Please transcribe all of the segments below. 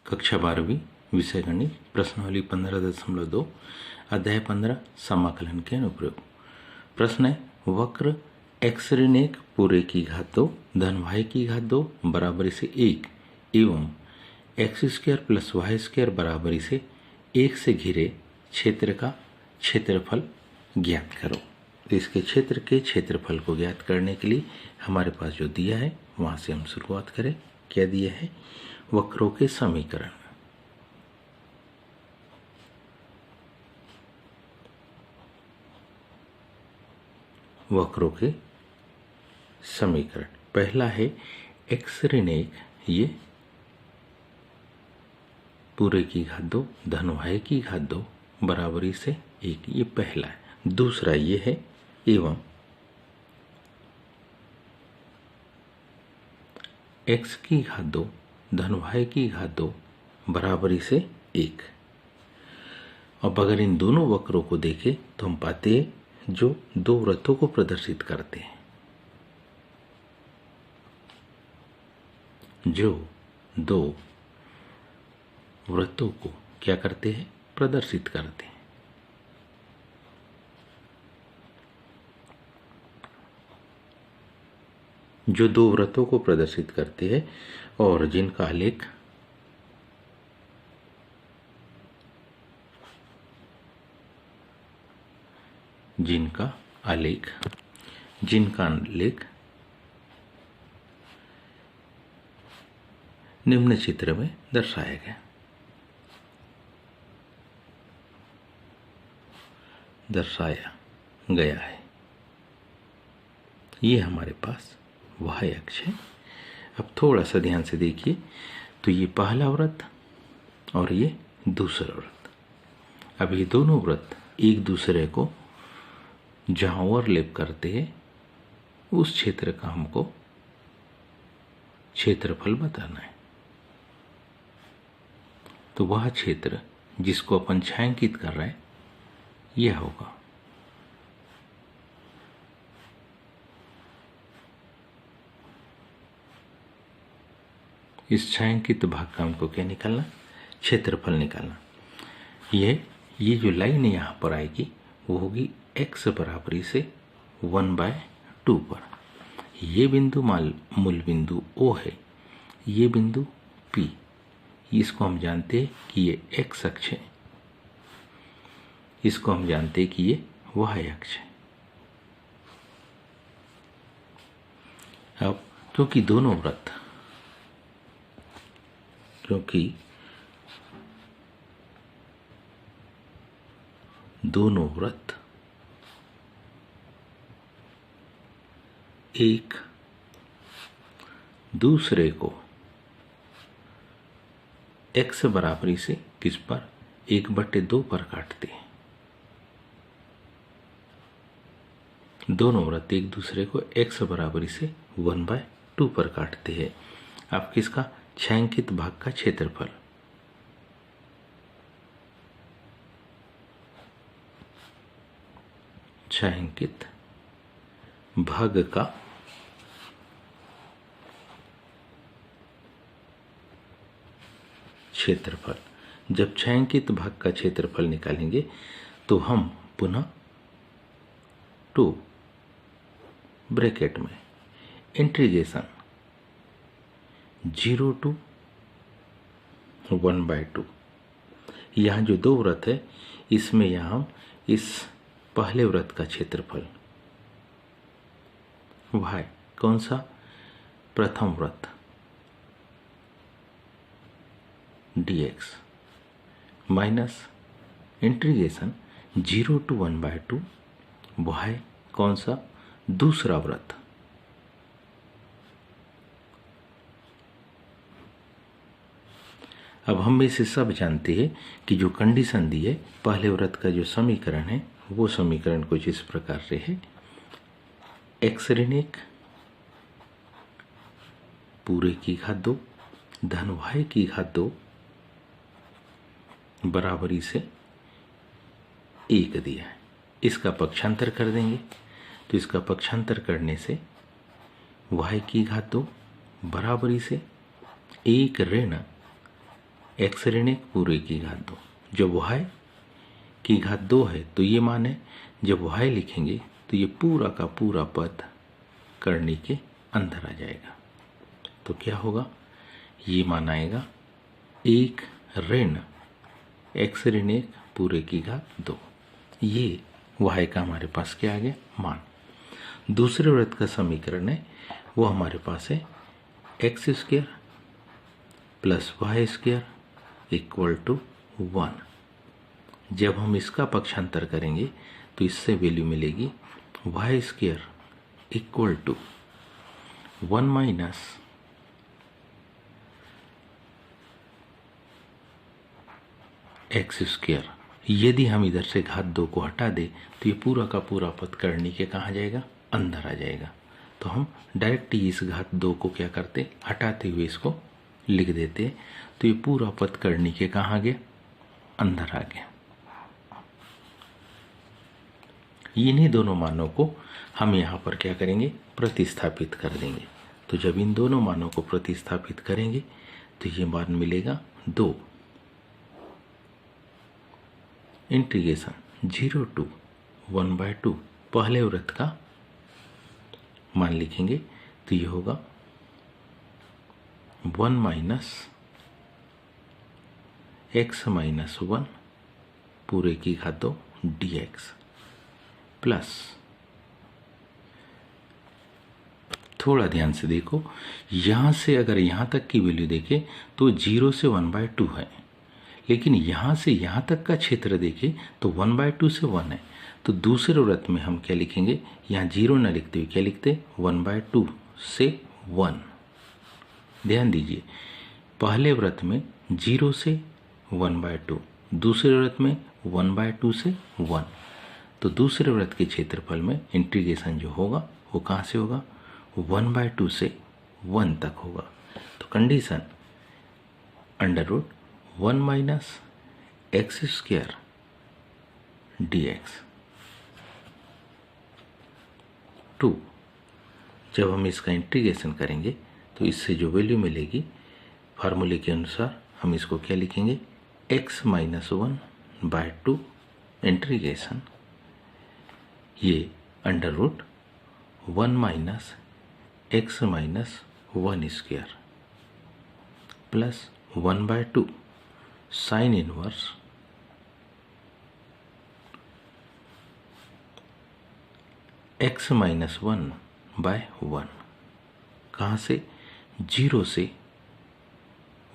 कक्षा 12वीं विषय गणित प्रश्नावली 15.2 अध्याय 15 समाकलन के अनुप्रयोग। प्रश्न है वक्र x ऋण 1 पूरे की घात 2 धन y की घात 2 बराबरी से 1 एवं x² प्लस y² बराबरी से 1 से घिरे क्षेत्र का क्षेत्रफल ज्ञात करो। तो इसके क्षेत्र के क्षेत्रफल को ज्ञात करने के लिए हमारे पास जो दिया है वहां से हम शुरुआत करें। क्या दिया है? वक्रों के समीकरण। वक्रों के समीकरण पहला है x ऋण 1 ये पूरे की घात 2 धन y की घात 2 बराबरी से 1, ये पहला है। दूसरा ये है एवं x की घात 2 धन y की घात 2 बराबरी से 1। अब अगर इन दोनों वक्रों को देखें तो हम पाते हैं जो दो वृत्तों को प्रदर्शित करते हैं, जो दो वृत्तों को क्या करते हैं? प्रदर्शित करते हैं। जो दो वृत्तों को प्रदर्शित करते हैं और जिनका आलेख जिनका आलेख निम्न चित्र में दर्शाया गया है। ये हमारे पास y अक्ष है। अब थोड़ा सा ध्यान से देखिए तो ये पहला वृत्त और ये दूसरा वृत्त। अब ये दोनों वृत्त एक दूसरे को जहां ओवरलैप करते हैं उस क्षेत्र का हमको क्षेत्रफल बताना है। तो वह क्षेत्र जिसको अपन छायांकित कर रहे हैं यह होगा। इस छायांकित भाग का हमको क्या निकालना? क्षेत्रफल निकालना। ये जो लाइन यहां पर आएगी वो होगी x बराबरी से 1/2 पर। ये बिंदु मूल बिंदु O है, ये बिंदु P, इसको हम जानते हैं कि ये x अक्ष है, इसको हम जानते हैं कि ये y अक्ष है। अब क्योंकि दोनों वृत्त एक दूसरे को x बराबरी से किस पर? 1/2 पर काटते हैं। दोनों वृत्त एक दूसरे को x बराबरी से 1/2 पर काटते हैं। अब किसका? छायांकित भाग का क्षेत्रफल। छायांकित भाग का क्षेत्रफल। जब छायांकित भाग का क्षेत्रफल निकालेंगे तो हम पुनः 2 ब्रैकेट में इंटीग्रेशन 0 to 1/2। यहाँ जो दो वृत्त है इसमें यहाँ हम इस पहले वृत्त का क्षेत्रफल y, कौन सा? प्रथम वृत्त dx minus integration 0 to 1/2 y, कौन सा? दूसरा वृत्त। अब हम इसे सब जानते हैं कि जो कंडीशन दी है पहले वृत्त का जो समीकरण है वो समीकरण कुछ इस प्रकार से है x ऋण 1 पूरे की घात 2 धन y की घात 2 बराबरी से 1 दिया है। इसका पक्षांतर कर देंगे तो इसका पक्षांतर करने से y की घात 2 बराबरी से 1 ऋण एक्स ऋण 1 पूरे की घात 2। जब y की घात 2 है तो ये मान है, जब y लिखेंगे तो ये पूरा का पूरा पद करनी के अंदर आ जाएगा। तो क्या होगा, ये मान आएगा 1 ऋण एक्स ऋण 1 पूरे की घात 2। ये y का हमारे पास क्या आ गया, मान। दूसरे वृत्त का समीकरण है वो हमारे पास है x square plus y square equal to 1। जब हम इसका पक्षांतर करेंगे तो इससे वैल्यू मिलेगी y square equal to 1 minus x square. यदि हम इधर से घात 2 को हटा दें तो ये पूरा का पूरा पद करनी के कहाँ जाएगा, अंदर आ जाएगा। तो हम डायरेक्ट ही इस घात 2 को क्या करते, हटाते हुए इसको लिख देते। तो ये पूरा पद करनी के कहाँ गया, अंदर आ गया। इन्हीं दोनों मानों को हम यहाँ पर क्या करेंगे, प्रतिस्थापित कर देंगे। तो जब इन दोनों मानों को प्रतिस्थापित करेंगे तो ये मान मिलेगा 2 इंटीग्रेशन 0 टू 1/2 पहले वृत्त का मान लिखेंगे तो ये होगा 1 माइनस एक्स माइनस 1 पूरे की घात 2 dx प्लस, थोड़ा ध्यान से देखो, यहाँ से अगर यहाँ तक की वैल्यू देखें तो 0 से 1/2 है, लेकिन यहाँ से यहाँ तक का क्षेत्र देखें तो 1/2 से 1 है। तो दूसरे वृत्त में हम क्या लिखेंगे, यहाँ 0 न लिखते हुए क्या लिखते, 1/2 से 1। ध्यान दीजिए, पहले वृत्त में 0 से 1/2, दूसरे वृत्त में 1/2 से 1। तो दूसरे वृत्त के क्षेत्रफल में इंटीग्रेशन जो होगा वो कहाँ से होगा, 1/2 से 1 तक होगा। तो condition √1 minus x square dx 2। जब हम इसका इंटीग्रेशन करेंगे तो इससे जो वैल्यू मिलेगी फार्मूले के अनुसार हम इसको क्या लिखेंगे, x माइनस 1/2 इंटीग्रेशन ये √1 minus x minus 1 square plus 1/2 sine inverse x minus 1/1। कहाँ से, 0 से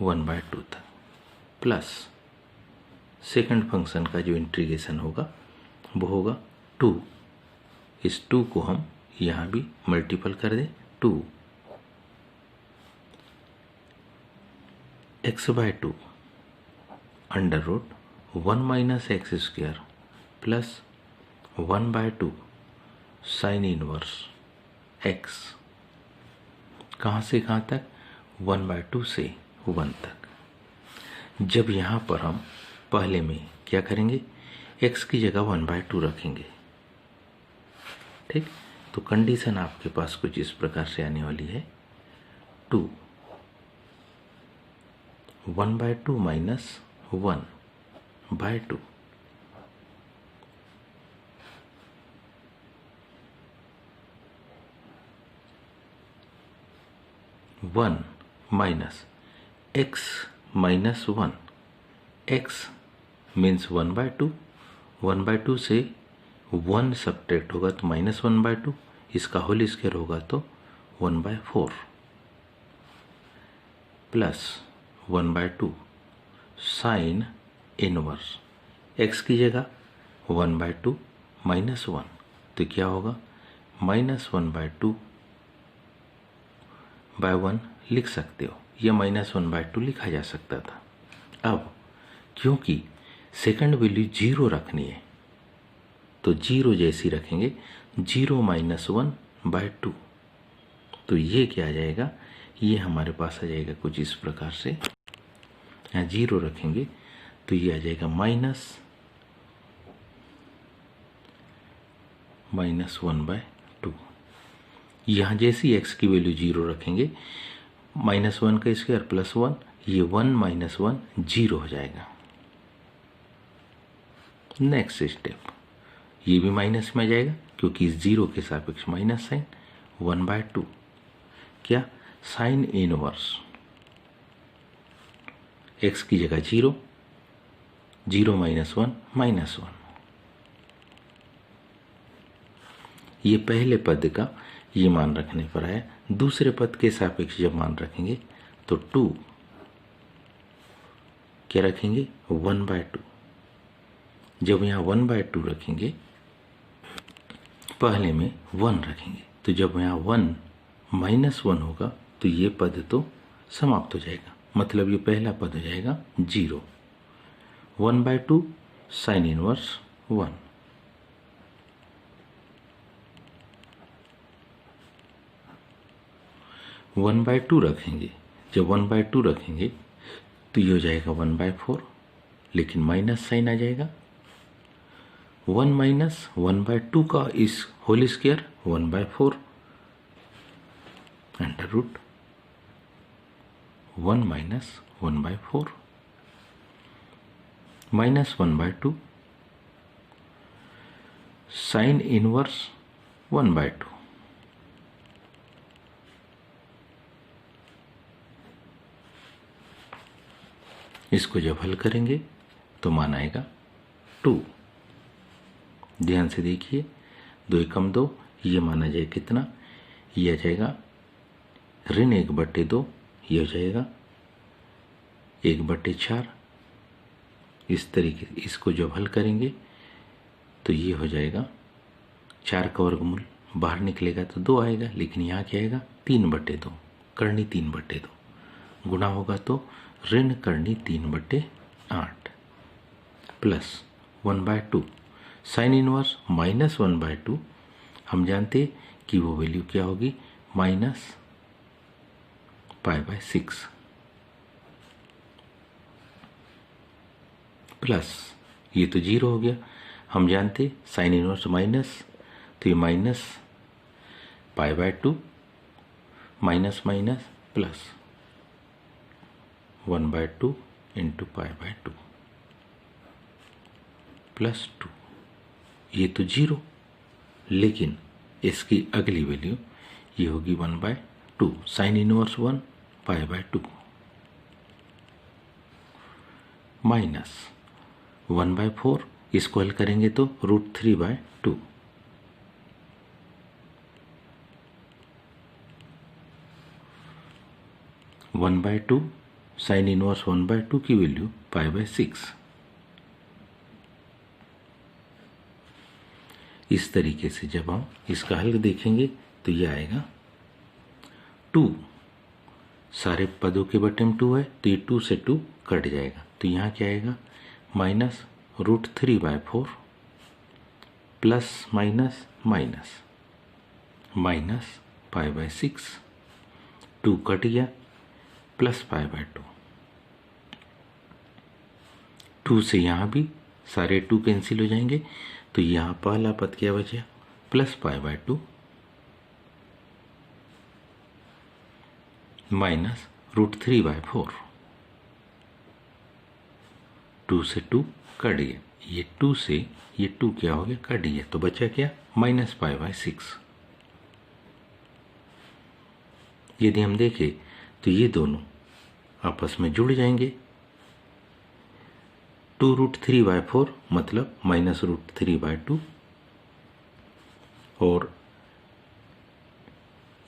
1/2 तक, प्लस सेकंड फंक्शन का जो इंटीग्रेशन होगा वो होगा 2। इस 2 को हम यहाँ भी मल्टीपल कर दें, 2 x/2 √1 minus x square plus 1/2 sine inverse x। कहाँ से कहाँ तक, 1/2 से 1 तक। जब यहाँ पर हम पहले में क्या करेंगे, x की जगह 1/2 रखेंगे, ठीक। तो कंडीशन आपके पास कुछ इस प्रकार से आने वाली है, 2 1/2 minus 1/2 1 minus x minus 1, x means 1/2, 1/2 से 1 सब्ट्रैक्ट होगा तो माइनस 1/2, इसका होल स्क्वायर होगा तो 1/4 प्लस 1/2 साइन इनवर्स x की जगह 1/2 माइनस 1, तो क्या होगा, माइनस 1/2/1 लिख सकते हो, यह माइनस 1/2 लिखा जा सकता था। अब क्योंकि सेकंड वैल्यू 0 रखनी है तो 0 जैसी रखेंगे, 0 माइनस 1/2, तो ये क्या आ जाएगा, ये हमारे पास आ जाएगा कुछ इस प्रकार से। यहाँ 0 रखेंगे तो ये आ जाएगा -1/2। यहाँ जैसी x की वैल्यू 0 रखेंगे, -1 का स्क्वायर प्लस 1, ये 1 माइनस 1 जीरो हो जाएगा। नेक्स्ट स्टेप, ये भी माइनस में आ जाएगा क्योंकि इस जीरो के सापेक्ष माइनस साइन, 1/2 क्या साइन इनवर्स x की जगह 0, 0 माइनस 1 माइनस 1। ये पहले पद का ये मान रखने पर आया। दूसरे पद के सापेक्ष जब मान रखेंगे तो 2 क्या रखेंगे 1/2। जब यहाँ 1/2 रखेंगे, पहले में 1 रखेंगे, तो जब यहाँ 1 माइनस 1 होगा तो ये पद तो समाप्त हो जाएगा, मतलब ये पहला पद हो जाएगा 0। 1/2 sine inverse 1। One by two रखेंगे, जब 1/2 रखेंगे तो ये हो जाएगा 1/4, लेकिन माइनस साइन आ जाएगा। 1 माइनस 1/2 का इस whole square 1/4 under root 1 minus 1/4 minus 1/2 sine inverse 1/2। इसको जब हल करेंगे तो मान आएगा 2। ध्यान से देखिए, 2 एकम 2, ये माना जाए कितना, ये आ जाएगा ऋण 1/2, ये हो जाएगा 1/4। इस तरीके इसको जब हल करेंगे तो ये हो जाएगा 4 का वर्गमूल बाहर निकलेगा तो 2 आएगा, लेकिन यहाँ क्या आएगा 3/2, करनी 3/2 गुणा होगा तो ऋण करनी 3/8 प्लस 1/2 साइन इनवर्स माइनस 1/2। हम जानते कि वो वैल्यू क्या होगी माइनस π/6 प्लस ये तो 0 हो गया। हम जानते साइन इनवर्स माइनस, तो ये minus π/2 minus minus plus 1/2 into π/2 plus 2। ये तो 0, लेकिन इसकी अगली वैल्यू ये होगी 1/2 साइन इनवर्स 1 π/2 माइनस 1/4, इसको हल करेंगे तो √3/2 1/2 साइन इनवर्स 1/2 की वैल्यू π/6। इस तरीके से जब हम इसका हल देखेंगे तो ये आएगा 2। सारे पदों के बटे में 2 है तो ये 2 से 2 कट जाएगा, तो यहाँ क्या आएगा minus √3/4 plus minus minus minus π/6, 2 cut गया प्लस π/2। 2 से यहाँ भी सारे 2 कैंसिल हो जाएंगे, तो यहाँ पहला पद क्या बचा प्लस π/2 माइनस √3/4। 2 से 2 कट गया, ये 2 से ये 2 क्या हो गया कट गया, तो बचा क्या माइनस π/6। यदि हम देखें तो ये दोनों आपस में जुड़ जाएंगे। 2√3/4 मतलब माइनस √3/2, और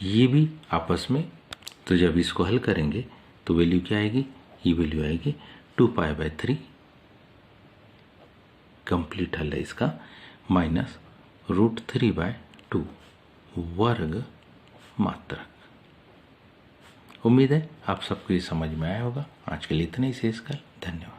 ये भी आपस में, तो जब इसको हल करेंगे तो वैल्यू क्या आएगी, ये वैल्यू आएगी 2π/3। कंप्लीट हल है इसका माइनस √3/2 वर्ग मात्रक। उम्मीद है आप सबको ये समझ में आया होगा। आज के लिए इतना ही शेष कल, धन्यवाद।